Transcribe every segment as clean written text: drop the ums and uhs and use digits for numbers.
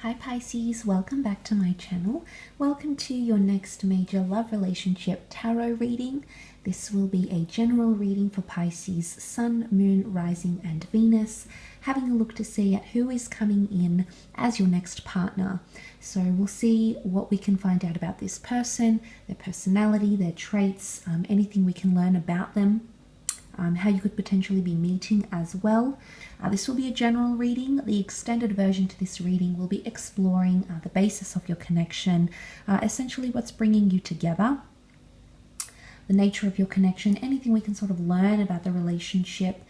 Hi Pisces, welcome back to my channel. Welcome to your next major love relationship tarot reading. This will be a general reading for Pisces, Sun, Moon, Rising and Venus, having a look to see at who is coming in as your next partner. So we'll see what we can find out about this person, their personality, their traits, anything we can learn about them. How you could potentially be meeting as well. This will be a general reading. The extended version to this reading will be exploring the basis of your connection, essentially what's bringing you together, the nature of your connection, anything we can sort of learn about the relationship,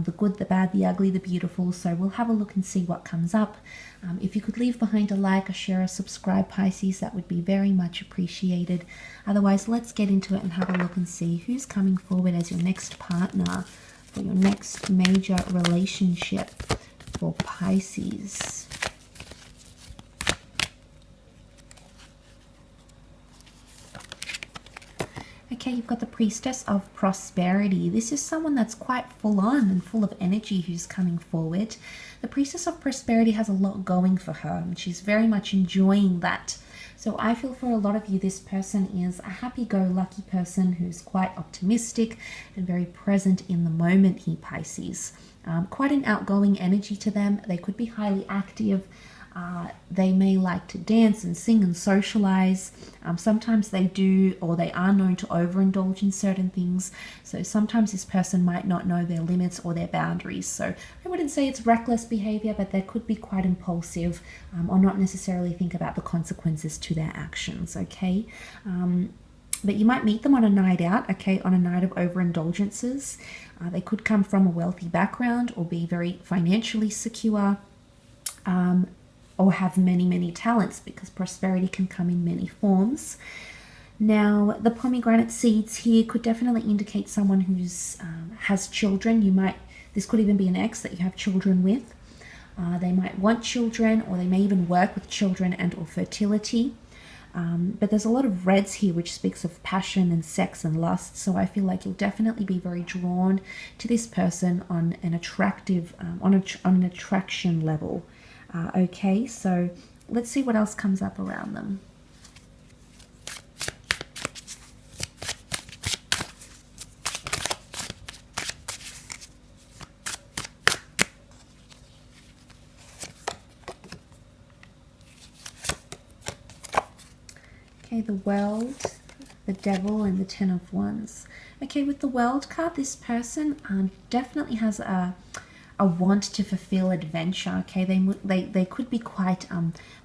the good, the bad, the ugly, the beautiful. So we'll have a look and see what comes up. If you could leave behind a like, a share, a subscribe, Pisces, that would be very much appreciated. Otherwise, let's get into it and have a look and see who's coming forward as your next partner for your next major relationship for Pisces. Okay, you've got the Priestess of Prosperity. This is someone that's quite full on and full of energy who's coming forward. The Priestess of Prosperity has a lot going for her and she's very much enjoying that. So I feel for a lot of you, this person is a happy-go-lucky person who's quite optimistic and very present in the moment here, Pisces. Quite an outgoing energy to them. They could be highly active. They may like to dance and sing and socialize. Sometimes they do, or they are known to overindulge in certain things. So sometimes this person might not know their limits or their boundaries. So I wouldn't say it's reckless behavior, but they could be quite impulsive or not necessarily think about the consequences to their actions, okay? But you might meet them on a night out, okay, on a night of overindulgences. They could come from a wealthy background or be very financially secure. Or have many talents, because prosperity can come in many forms. Now, the pomegranate seeds here could definitely indicate someone who's has children. This could even be an ex that you have children with. They might want children, or they may even work with children and or fertility. But there's a lot of reds here which speaks of passion and sex and lust. So I feel like you'll definitely be very drawn to this person on an attractive, on an attraction level. Okay, so let's see what else comes up around them. Okay, the World, the Devil, and the Ten of Wands. Okay, with the World card, this person definitely has a want to fulfill adventure. Okay, they could be quite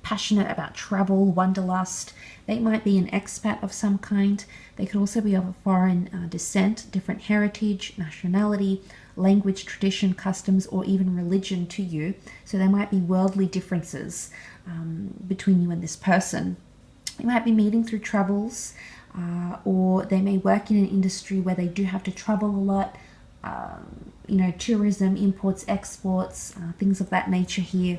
passionate about travel, wanderlust. They might be an expat of some kind. They could also be of a foreign descent, different heritage, nationality, language, tradition, customs, or even religion to you. So there might be worldly differences between you and this person. You might be meeting through travels, or they may work in an industry where they do have to travel a lot. Tourism, imports, exports, things of that nature here.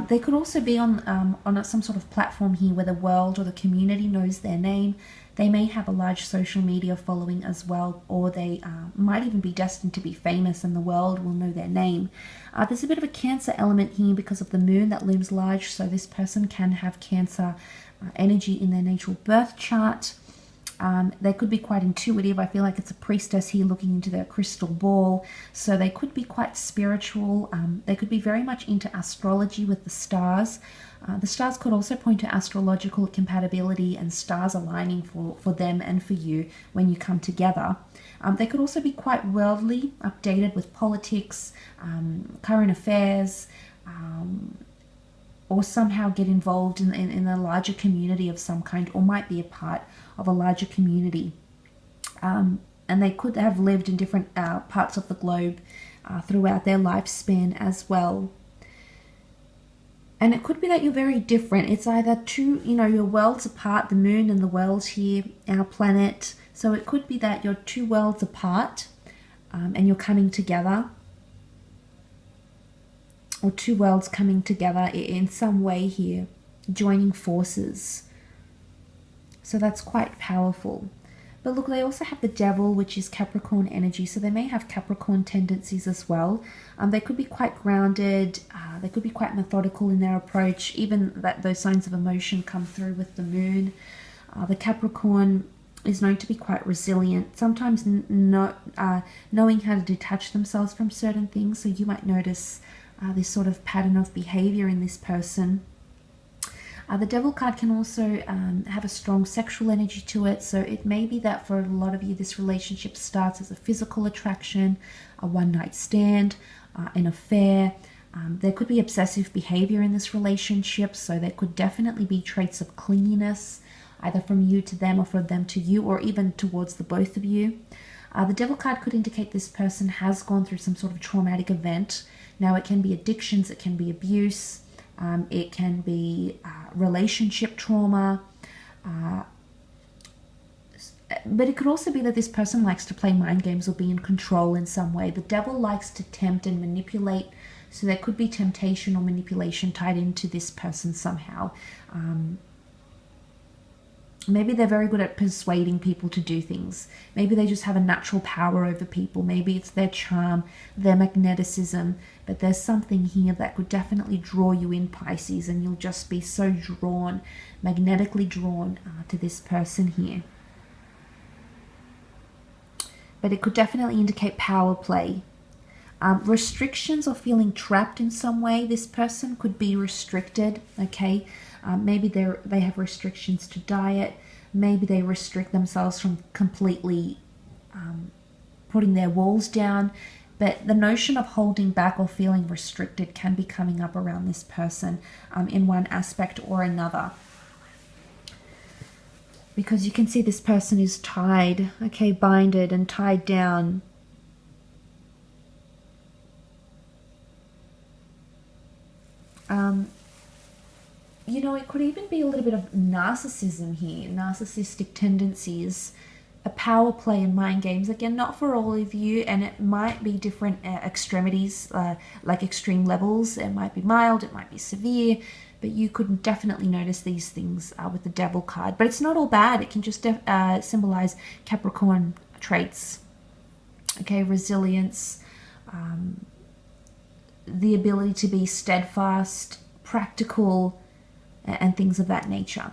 They could also be on some sort of platform here where the world or the community knows their name. They may have a large social media following as well, or they might even be destined to be famous and the world will know their name. There's a bit of a Cancer element here because of the moon that looms large, so this person can have Cancer energy in their natal birth chart. They could be quite intuitive. I feel like it's a priestess here looking into their crystal ball. So they could be quite spiritual. They could be very much into astrology with the stars. The stars could also point to astrological compatibility and stars aligning for them and for you when you come together. They could also be quite worldly, updated with politics, current affairs, or somehow get involved in a larger community of some kind, or might be a part of a larger community. And they could have lived in different parts of the globe throughout their lifespan as well. And it could be that you're very different. It's either two, your worlds apart, the moon and the world here, our planet. So it could be that you're two worlds apart and you're coming together. Or two worlds coming together in some way here, joining forces. So that's quite powerful. But look, they also have the devil, which is Capricorn energy. So they may have Capricorn tendencies as well. They could be quite grounded. They could be quite methodical in their approach. Even that those signs of emotion come through with the moon. The Capricorn is known to be quite resilient. Sometimes knowing how to detach themselves from certain things. So you might notice this sort of pattern of behavior in this person. The devil card can also have a strong sexual energy to it. So it may be that for a lot of you, this relationship starts as a physical attraction, a one-night stand, an affair. There could be obsessive behavior in this relationship. So there could definitely be traits of clinginess, either from you to them or from them to you, or even towards the both of you. The devil card could indicate this person has gone through some sort of traumatic event. Now it can be addictions, it can be abuse. It can be relationship trauma, but it could also be that this person likes to play mind games or be in control in some way. The devil likes to tempt and manipulate, so there could be temptation or manipulation tied into this person somehow. Maybe they're very good at persuading people to do things. Maybe they just have a natural power over people. Maybe it's their charm, their magneticism. But there's something here that could definitely draw you in, Pisces, and you'll just be so drawn, magnetically drawn to this person here. But it could definitely indicate power play. Restrictions or feeling trapped in some way. This person could be restricted, okay? Maybe they have restrictions to diet. Maybe they restrict themselves from completely putting their walls down. But the notion of holding back or feeling restricted can be coming up around this person in one aspect or another. Because you can see this person is tied, okay, binded and tied down. You know, it could even be a little bit of narcissism here, narcissistic tendencies, a power play and mind games. Again, not for all of you, and it might be different extremities, like extreme levels. It might be mild, it might be severe, but you could definitely notice these things with the devil card. But it's not all bad. It can just symbolize Capricorn traits, okay, resilience, the ability to be steadfast, practical, and things of that nature.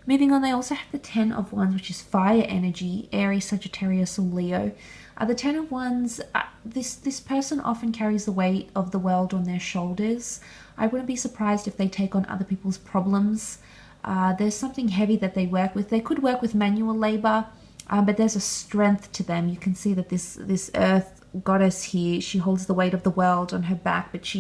Moving on, they also have the 10 of Wands, which is fire energy, Aries, Sagittarius, or Leo. The 10 of Wands, this person often carries the weight of the world on their shoulders. I wouldn't be surprised if they take on other people's problems. There's something heavy that they work with. They could work with manual labor, but there's a strength to them. You can see that this earth goddess here, she holds the weight of the world on her back, but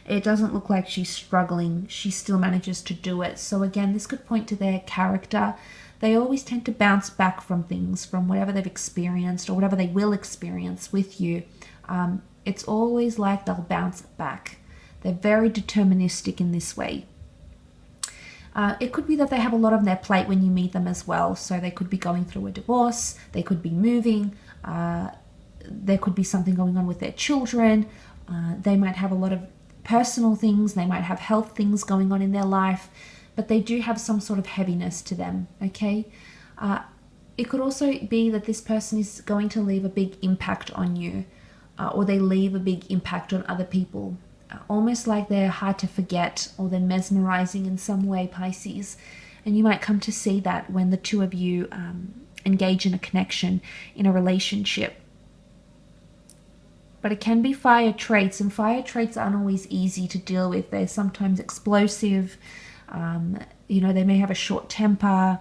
it doesn't look like she's struggling. She still manages to do it. So again, this could point to their character. They always tend to bounce back from things, from whatever they've experienced or whatever they will experience with you. It's always like they'll bounce back. They're very deterministic in this way. It could be that they have a lot on their plate when you meet them as well. So they could be going through a divorce. They could be moving. There could be something going on with their children. They might have a lot of personal things, they might have health things going on in their life, but they do have some sort of heaviness to them, okay? It could also be that this person is going to leave a big impact on you, or they leave a big impact on other people, almost like they're hard to forget, or they're mesmerizing in some way, Pisces. And you might come to see that when the two of you engage in a connection, in a relationship. But it can be fire traits, and fire traits aren't always easy to deal with. They're sometimes explosive. You know, they may have a short temper,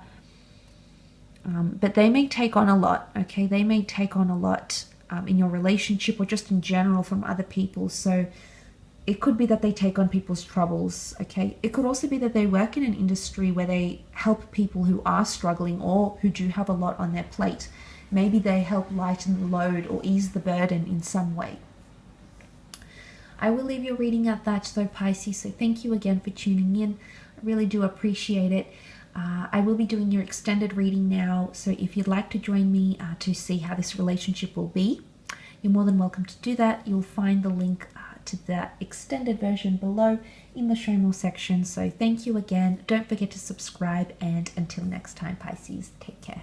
but they may take on a lot, okay? They may take on a lot in your relationship or just in general from other people. So it could be that they take on people's troubles, okay? It could also be that they work in an industry where they help people who are struggling or who do have a lot on their plate. Maybe they help lighten the load or ease the burden in some way. I will leave your reading at that though, Pisces. So thank you again for tuning in. I really do appreciate it. I will be doing your extended reading now. So if you'd like to join me to see how this relationship will be, you're more than welcome to do that. You'll find the link to the extended version below in the show more section. So thank you again. Don't forget to subscribe, and until next time, Pisces, take care.